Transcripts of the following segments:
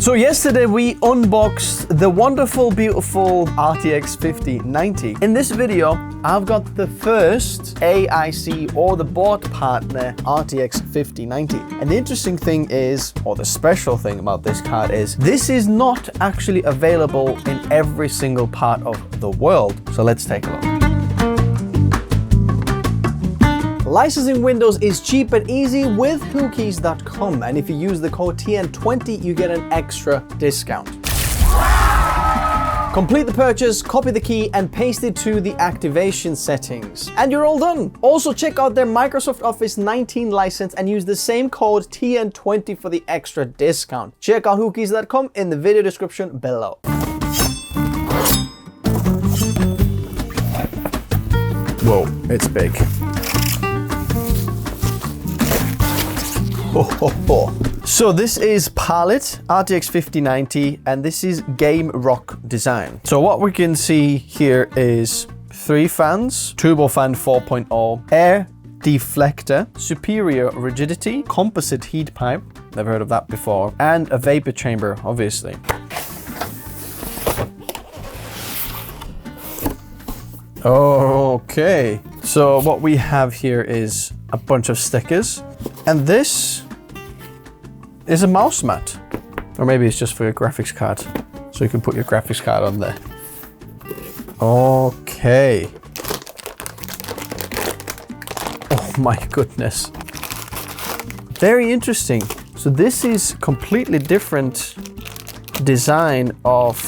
So yesterday we unboxed the wonderful, beautiful RTX 5090. In this video, I've got the first AIC or the board partner RTX 5090. And the interesting thing is, or the special thing about this card is, this is not actually available in every single part of the world. So let's take a look. Licensing Windows is cheap and easy with whokeys.com, and if you use the code TN20, you get an extra discount. Complete the purchase, copy the key, and paste it to the activation settings. And you're all done. Also, check out their Microsoft Office 19 license and use the same code TN20 for the extra discount. Check out whokeys.com in the video description below. Whoa, it's big. So this is Palit RTX 5090 and this is Gamerock design. So what we can see here is 3 fans, turbofan 4.0, air deflector, superior rigidity, composite heat pipe, never heard of that before, and a vapor chamber, obviously. Okay, so what we have here is a bunch of stickers, and this is a mouse mat, or maybe it's just for your graphics card, so you can put your graphics card on there. Okay. Oh my goodness. Very interesting. So this is completely different design of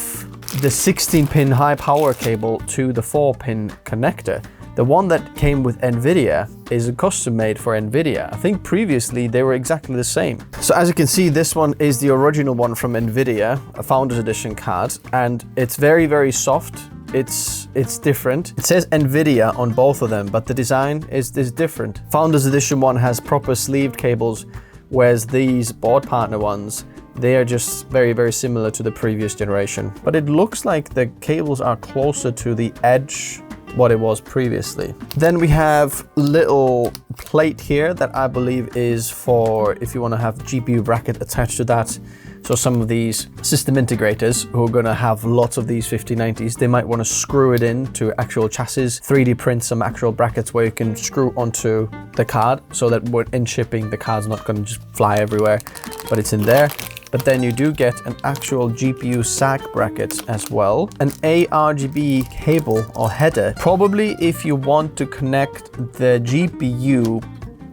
the 16-pin high power cable to the 4-pin connector. The one that came with Nvidia is a custom made for Nvidia. I think previously they were exactly the same. So as you can see, this one is the original one from Nvidia, a Founders Edition card, and it's very, very soft. It's different. It says Nvidia on both of them, but the design is different. Founders Edition one has proper sleeved cables, whereas these board partner ones, they are just very, very similar to the previous generation. But it looks like the cables are closer to the edge what it was previously. Then we have little plate here that I believe is for if you want to have GPU bracket attached to that. So some of these system integrators who are going to have lots of these 5090s, they might want to screw it in to actual chassis, 3D print some actual brackets where you can screw onto the card so that in shipping the card's not going to just fly everywhere, but it's in there. But then you do get an actual GPU SAC bracket as well, an ARGB cable or header. Probably if you want to connect the GPU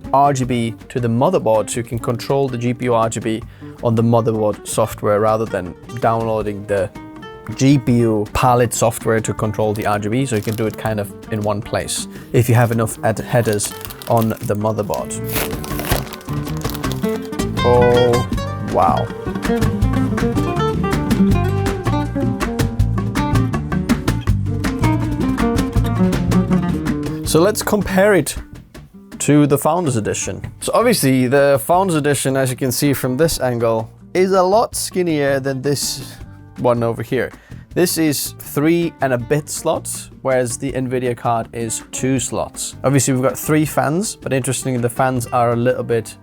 RGB to the motherboard, so you can control the GPU RGB on the motherboard software rather than downloading the GPU Palit software to control the RGB, so you can do it kind of in one place if you have enough headers on the motherboard. Oh, wow. So let's compare it to the Founders Edition. So obviously the Founders Edition, as you can see from this angle, is a lot skinnier than this one over here. This is 3 and a bit slots, whereas the Nvidia card is 2 slots. Obviously we've got 3 fans, but interestingly the fans are a little bit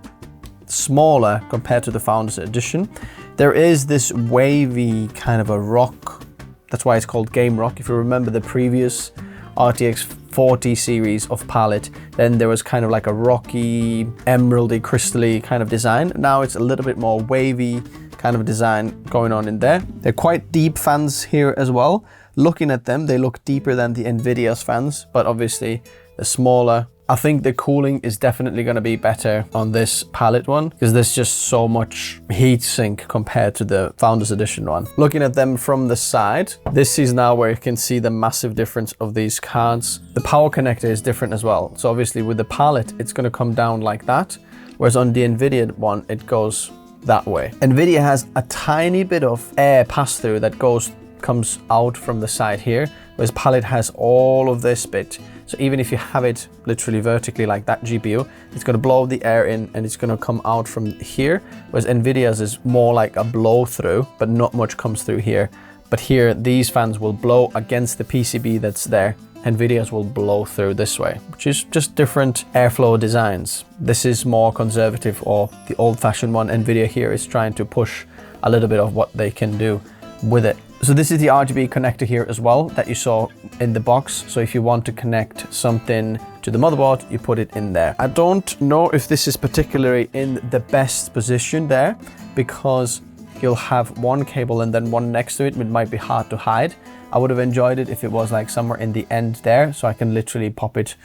smaller compared to the Founders Edition. There is this wavy kind of a rock, that's why it's called Gamerock. If you remember the previous RTX 40 series of Palit, then there was kind of like a rocky, emeraldy, crystally kind of design. Now it's a little bit more wavy kind of design going on in there. They're quite deep fans here as well. Looking at them, they look deeper than the Nvidia's fans, but obviously they're smaller. I think the cooling is definitely going to be better on this Palit one because there's just so much heat sink compared to the Founders Edition one. Looking at them from the side, this is now where you can see the massive difference of these cards. The power connector is different as well. So obviously with the Palit, it's going to come down like that, whereas on the Nvidia one, it goes that way. Nvidia has a tiny bit of air pass through that comes out from the side here, whereas Palit has all of this bit. So even if you have it literally vertically like that GPU, it's going to blow the air in and it's going to come out from here, whereas Nvidia's is more like a blow through, but not much comes through here. But here, these fans will blow against the PCB that's there. Nvidia's will blow through this way, which is just different airflow designs. This is more conservative, or the old-fashioned one. Nvidia here is trying to push a little bit of what they can do with it. So this is the RGB connector here as well that you saw in the box. So if you want to connect something to the motherboard, you put it in there. I don't know if this is particularly in the best position there, because you'll have one cable and then one next to it. It might be hard to hide. I would have enjoyed it if it was like somewhere in the end there, so I can literally pop it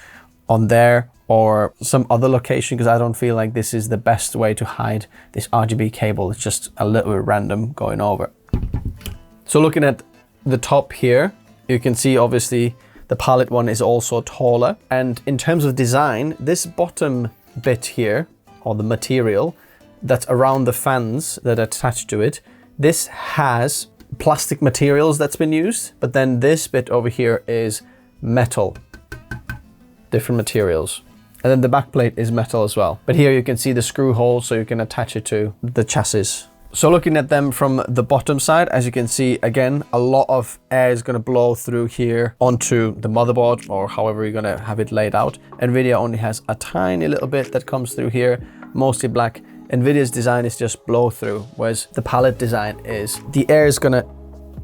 on there or some other location, because I don't feel like this is the best way to hide this RGB cable. It's just a little bit random going over. So looking at the top here, you can see obviously the Palit one is also taller. And in terms of design, this bottom bit here, or the material that's around the fans that are attached to it, this has plastic materials that's been used, but then this bit over here is metal, different materials. And then the back plate is metal as well. But here you can see the screw hole, so you can attach it to the chassis. So looking at them from the bottom side, as you can see, again, a lot of air is going to blow through here onto the motherboard, or however you're going to have it laid out. Nvidia only has a tiny little bit that comes through here, mostly black. Nvidia's design is just blow through, whereas the Palit design is the air is going to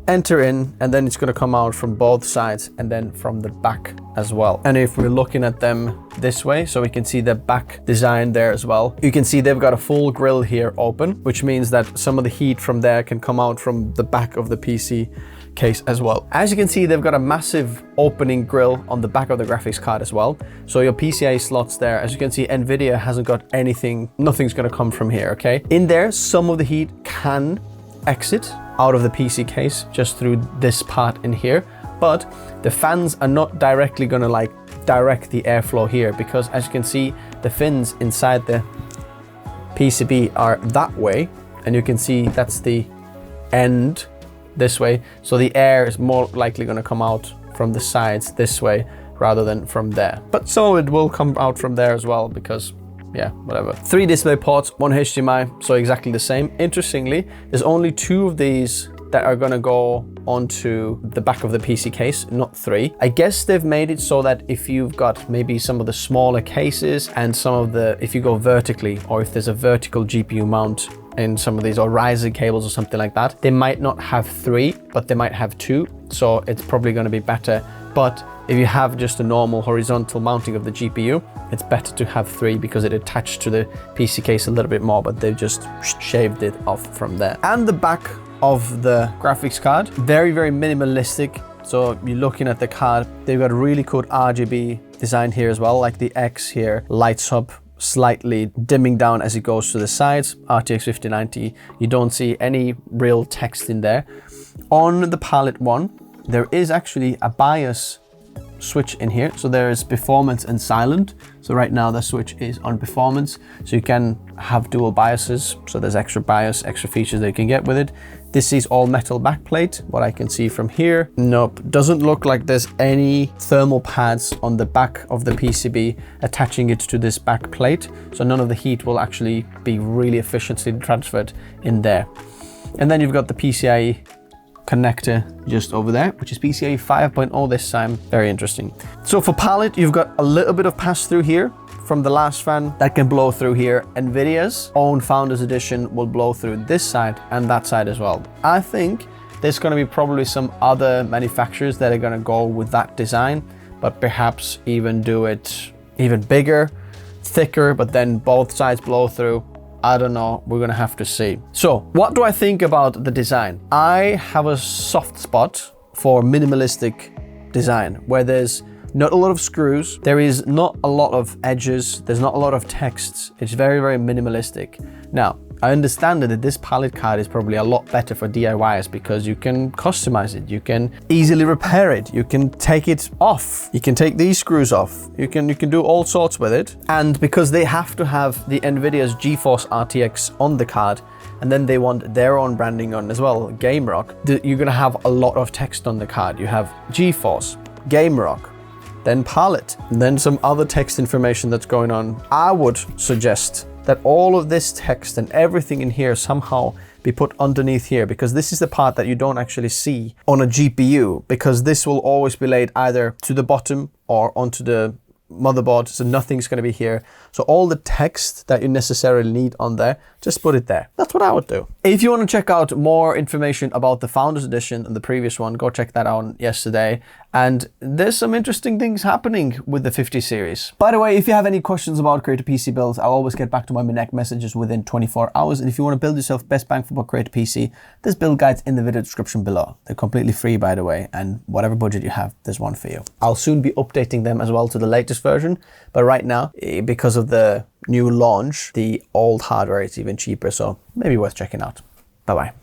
enter in and then it's going to come out from both sides and then from the back as well. And if we're looking at them this way, so we can see the back design there as well, you can see they've got a full grill here open, which means that some of the heat from there can come out from the back of the PC case as well. As you can see, they've got a massive opening grill on the back of the graphics card as well. So your PCIe slots there, as you can see, Nvidia hasn't got anything, nothing's going to come from here, okay? In there, some of the heat can exit out of the PC case just through this part in here, but the fans are not directly going to like direct the airflow here, because as you can see, the fins inside the PCB are that way, and you can see that's the end this way, so the air is more likely going to come out from the sides this way rather than from there. But so it will come out from there as well, because yeah, whatever. 3 display ports, 1 HDMI, so exactly the same. Interestingly, there's only 2 of these that are gonna go onto the back of the PC case, not 3. I guess they've made it so that if you've got maybe some of the smaller cases and some of the, if you go vertically, or if there's a vertical GPU mount in some of these, or riser cables or something like that, they might not have 3, but they might have 2. So it's probably gonna be better. But if you have just a normal horizontal mounting of the GPU, it's better to have 3 because it attached to the PC case a little bit more, but they've just shaved it off from there. And the back of the graphics card, very, very minimalistic. So you're looking at the card, they've got a really cool RGB design here as well, like the X here lights up slightly, dimming down as it goes to the sides. RTX 5090, you don't see any real text in there. On the Palit one, there is actually a BIOS switch in here. So there is performance and silent. So right now the switch is on performance. So you can have dual BIOSes. So there's extra BIOS, extra features that you can get with it. This is all metal backplate, what I can see from here. Nope, doesn't look like there's any thermal pads on the back of the PCB attaching it to this back plate. So none of the heat will actually be really efficiently transferred in there. And then you've got the PCIe connector just over there, which is PCIe 5.0 this time. Very interesting. So for Palit, you've got a little bit of pass through here from the last fan that can blow through here. Nvidia's own Founders Edition will blow through this side and that side as well. I think there's going to be probably some other manufacturers that are going to go with that design, but perhaps even do it even bigger, thicker, but then both sides blow through. I don't know, we're gonna have to see. So what do I think about the design? I have a soft spot for minimalistic design where there's not a lot of screws, there is not a lot of edges, there's not a lot of text. It's very, very minimalistic. Now, I understand that this Palit card is probably a lot better for DIYers because you can customize it, you can easily repair it, you can take it off, you can take these screws off, you can do all sorts with it. And because they have to have the Nvidia's GeForce RTX on the card, and then they want their own branding on as well, Gamerock, you're gonna have a lot of text on the card. You have GeForce, Gamerock, then Palit, and then some other text information that's going on. I would suggest that all of this text and everything in here somehow be put underneath here, because this is the part that you don't actually see on a GPU, because this will always be laid either to the bottom or onto the motherboard, so nothing's going to be here. So all the text that you necessarily need on there, Just put it there. That's what I would do. If you want to check out more information about the Founders Edition and the previous one, go check that out yesterday. And there's some interesting things happening with the 50 series. By the way, if you have any questions about Creator PC builds, I'll always get back to my Connect messages within 24 hours. And if you want to build yourself best bang for buck Creator PC, there's build guides in the video description below. They're completely free, by the way, and whatever budget you have, there's one for you. I'll soon be updating them as well to the latest version, but right now, because of the new launch, the old hardware is even cheaper, so maybe worth checking out. Bye-bye.